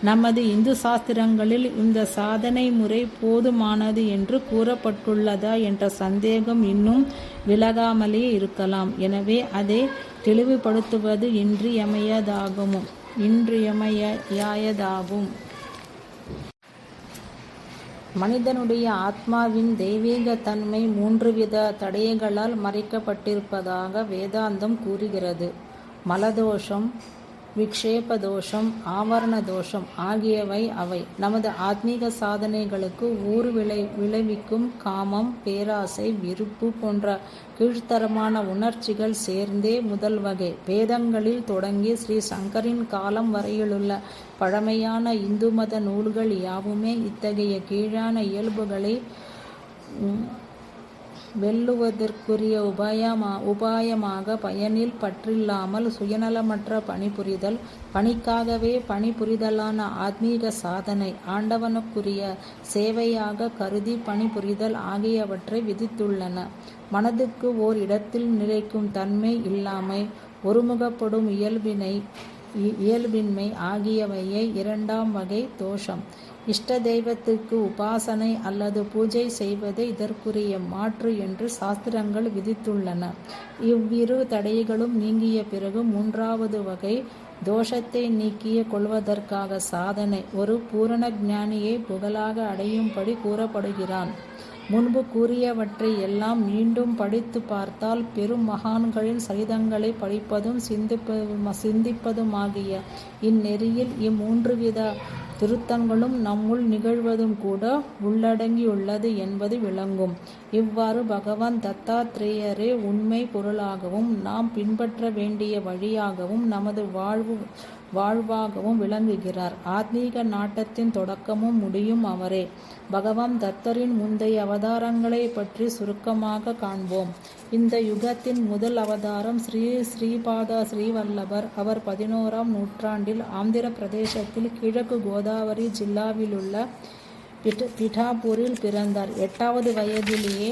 நமது இந்து சாஸ்திரங்களில் இந்த சாதனை முறை போதுமானது என்று கூறப்பட்டுள்ளதா என்ற சந்தேகம் இன்னும் விலகாமலே இருக்கலாம். எனவே அதை தெளிவுபடுத்துவது இன்றியமையாததாகும். மனிதனுடைய ஆத்மாவின் தெய்வீக தன்மை 3 வித தடைகளால் மறைக்கப்பட்டிருப்பதாக வேதாந்தம் கூறுகிறது. மலதோஷம், விக்ஷேப தோஷம், ஆவரண தோஷம் ஆகியவை அவை. நமது ஆத்மீக சாதனைகளுக்கு ஊறு விளைவிக்கும் காமம், பேராசை, விருப்பு போன்ற கீழ்த்தரமான உணர்ச்சிகள் சேர்ந்தே முதல் வகை. வேதங்களில் தொடங்கி ஸ்ரீ சங்கரின் காலம் வரையிலுள்ள பழமையான இந்து மத நூல்கள் யாவுமே இத்தகைய கீழான இயல்புகளை வெல்லுவதற்குரிய உபாயமாக பயனில் பற்றில்லாமல் சுயநலமற்ற பணிபுரிதல், பணிக்காகவே பணிபுரிதலான ஆத்மீக சாதனை, ஆண்டவனுக்குரிய சேவையாக கருதி பணிபுரிதல் ஆகியவற்றை விதித்துள்ளன. மனதுக்கு ஓர் இடத்தில் நிலைக்கும் தன்மை இல்லாமை, ஒருமுகப்படும் இயல்பின்மை ஆகியவையே 2ஆம் வகை தோஷம். இஷ்ட தெய்வத்துக்கு உபாசனை அல்லது பூஜை செய்வதே இதற்குரிய மாற்று என்று சாஸ்திரங்கள் விதித்துள்ளன. இவ்விரு தடைகளும் நீங்கிய பிறகு 3வது வகை தோஷத்தை நீக்கிய கொள்வதற்காக சாதனை ஒரு பூரண ஞானியை புகழாக அடையும்படி கூறப்படுகிறான். முன்பு கூறியவற்றை எல்லாம் மீண்டும் படித்து பார்த்தால் பெரும் மகான்களின் சரிதங்களை படிப்பதும் சிந்திப்பதுமாகிய இந்நெறியில் 3 வித திருத்தங்களும் நம்முள் நிகழ்வதும் கூட உள்ளடங்கியுள்ளது என்பது விளங்கும். இவ்வாறு பகவான் தத்தாத்ரேயரே உண்மை பொருளாகவும் நாம் பின்பற்ற வேண்டிய வழியாகவும் நமது வாழ்வாகவும் விளங்குகிறார். ஆத்மீக நாட்டத்தின் தொடக்கமும் முடியும் அவரே. பகவான் தத்தரின் முந்தைய அவதாரங்களை பற்றி சுருக்கமாக காண்போம். இந்த யுகத்தின் முதல் அவதாரம் ஸ்ரீபாத ஸ்ரீவல்லபர். அவர் 11ஆம் நூற்றாண்டில் ஆந்திர பிரதேசத்தில் கிழக்கு கோதாவரி ஜில்லாவிலுள்ள பிட்டாபூரில் பிறந்தார். 8வது வயதிலேயே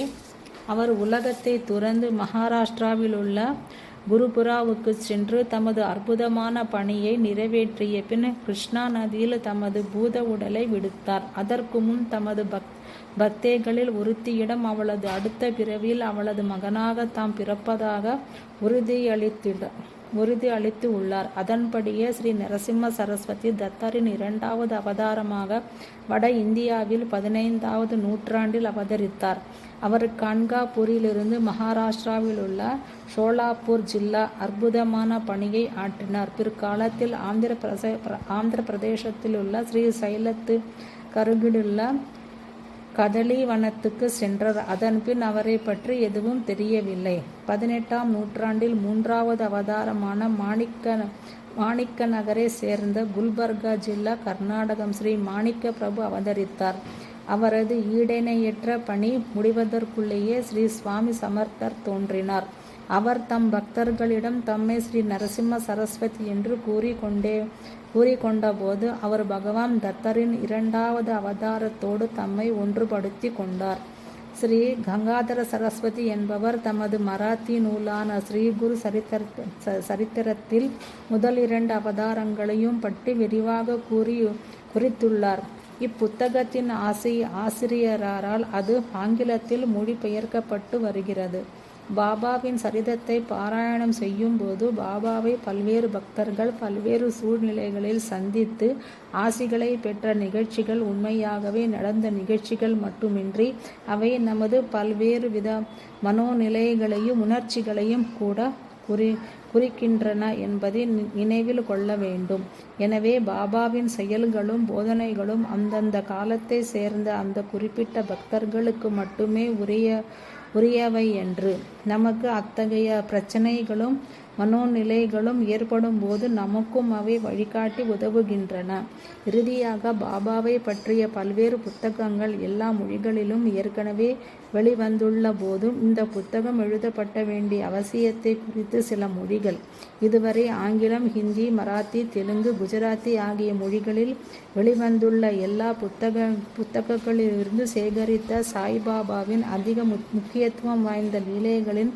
அவர் உலகத்தை துறந்து மகாராஷ்டிராவிலுள்ள குருபுராவுக்கு சென்று தமது அற்புதமான பணியை நிறைவேற்றிய பின் கிருஷ்ணா நதியில் தமது பூத உடலை விடுத்தார். அதற்கு முன் தமது பக்தைகளில் ஒருத்தியிடம் அவளது அடுத்த பிறவியில் அவளது மகனாக தாம் பிறப்பதாக உறுதியளித்து உள்ளார். அதன்படியே ஸ்ரீ நரசிம்ம சரஸ்வதி தத்தரின் 2வது அவதாரமாக வட இந்தியாவில் 15வது நூற்றாண்டில் அவதரித்தார். அவர் கான்காபூரிலிருந்து மகாராஷ்டிராவில் உள்ள ஷோலாப்பூர் ஜில்லா அற்புதமான பணியை ஆற்றினார். பிற்காலத்தில் ஆந்திர பிரதேசத்திலுள்ள ஸ்ரீ சைலத்து கருகிலுள்ள கதலி வனத்துக்கு சென்றார். அதன்பின் அவரை பற்றி எதுவும் தெரியவில்லை. 18ஆம் நூற்றாண்டில் 3வது அவதாரமான மாணிக்க நகரை சேர்ந்த குல்பர்கா ஜில்லா கர்நாடகம் ஸ்ரீ மாணிக்க பிரபு அவதரித்தார். அவரது ஈடிணையற்ற பணி முடிவதற்குள்ளேயே ஸ்ரீ சுவாமி சமர்த்தர் தோன்றினார். அவர் தம் பக்தர்களிடம் தம்மை ஸ்ரீ நரசிம்ம சரஸ்வதி என்று கூறிக்கொண்டபோது அவர் பகவான் தத்தரின் 2வது அவதாரத்தோடு தம்மை ஒன்றுபடுத்தி கொண்டார். ஸ்ரீ கங்காதர சரஸ்வதி என்பவர் தமது மராத்தி நூலான ஸ்ரீகுரு சரித்திரத்தில் முதல் 2 அவதாரங்களையும் பற்றி விரிவாக குறித்துள்ளார். இப்புத்தகத்தின் ஆசிரியரால் அது ஆங்கிலத்தில் மொழிபெயர்க்கப்பட்டு வருகிறது. பாபாவின் சரிதத்தை பாராயணம் செய்யும் போது பாபாவை பல்வேறு பக்தர்கள் பல்வேறு சூழ்நிலைகளில் சந்தித்து ஆசிகளை பெற்ற நிகழ்ச்சிகள் உண்மையாகவே நடந்த நிகழ்ச்சிகள் மட்டுமின்றி அவை நமது பல்வேறு வித மனோநிலைகளையும் உணர்ச்சிகளையும் கூட குறிக்கின்றன என்பதை நினைவில் கொள்ள வேண்டும். எனவே பாபாவின் செயல்களும் போதனைகளும் அந்தந்த காலத்தை சேர்ந்த அந்த குறிப்பிட்ட பக்தர்களுக்கு மட்டுமே உரியவை என்று நமக்கு அத்தகைய பிரச்சனைகளும் மனோநிலைகளும் ஏற்படும் போது நமக்கும் அவை வழிகாட்டி உதவுகின்றன. இறுதியாக பாபாவை பற்றிய பல்வேறு புத்தகங்கள் எல்லா மொழிகளிலும் ஏற்கனவே வெளிவந்துள்ள போதும் இந்த புத்தகம் எழுதப்பட வேண்டிய அவசியத்தை குறித்து சில மொழிகள் இதுவரை ஆங்கிலம், ஹிந்தி, மராத்தி, தெலுங்கு, குஜராத்தி ஆகிய மொழிகளில் வெளிவந்துள்ள எல்லா புத்தகங்களிலிருந்து சேகரித்த சாய்பாபாவின் அதிக முக்கியத்துவம் வாய்ந்த லீலைகளின்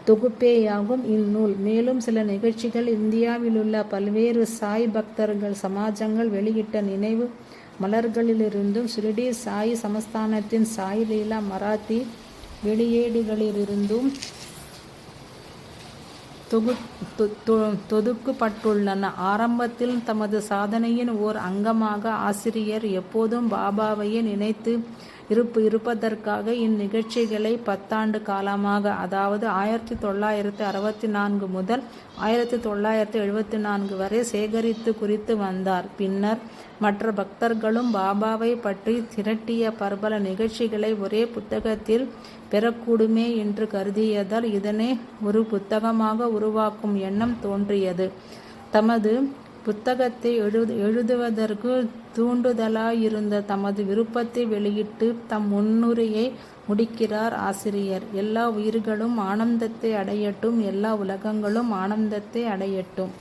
தொகுப்பேயாகும் இந்நூல். மேலும் சில நிகழ்ச்சிகள் இந்தியாவிலுள்ள பல்வேறு சாய் பக்தர்கள் சமாஜங்கள் வெளியிட்ட நினைவு மலர்களிலிருந்தும் ஷிரடி சாய் சமஸ்தானத்தின் சாய் லீலா மராத்தி வெளியீடுகளிலிருந்தும் தொதுக்கப்பட்டுள்ளன. ஆரம்பத்தில் தமது சாதனையின் ஓர் அங்கமாக ஆசிரியர் எப்போதும் பாபாவையே நினைத்து இருப்பதற்காக இந்நிகழ்ச்சிகளை 10 ஆண்டு காலமாக, அதாவது 1964 முதல் 1974 வரை சேகரித்து குறித்து வந்தார். பின்னர் மற்ற பக்தர்களும் பாபாவை பற்றி திரட்டிய பற்பல நிகழ்ச்சிகளை ஒரே புத்தகத்தில் பெறக்கூடுமே என்று கருதியதால் இதனை ஒரு புத்தகமாக உருவாக்கும் எண்ணம் தோன்றியது. தமது புத்தகத்தை எழுதுவதற்கு தூண்டுதலாயிருந்த தமது விருப்பத்தை வெளியிட்டு தம் முன்னுரையை முடிக்கிறார் ஆசிரியர். எல்லா உயிர்களும் ஆனந்தத்தை அடையட்டும், எல்லா உலகங்களும் ஆனந்தத்தை அடையட்டும்.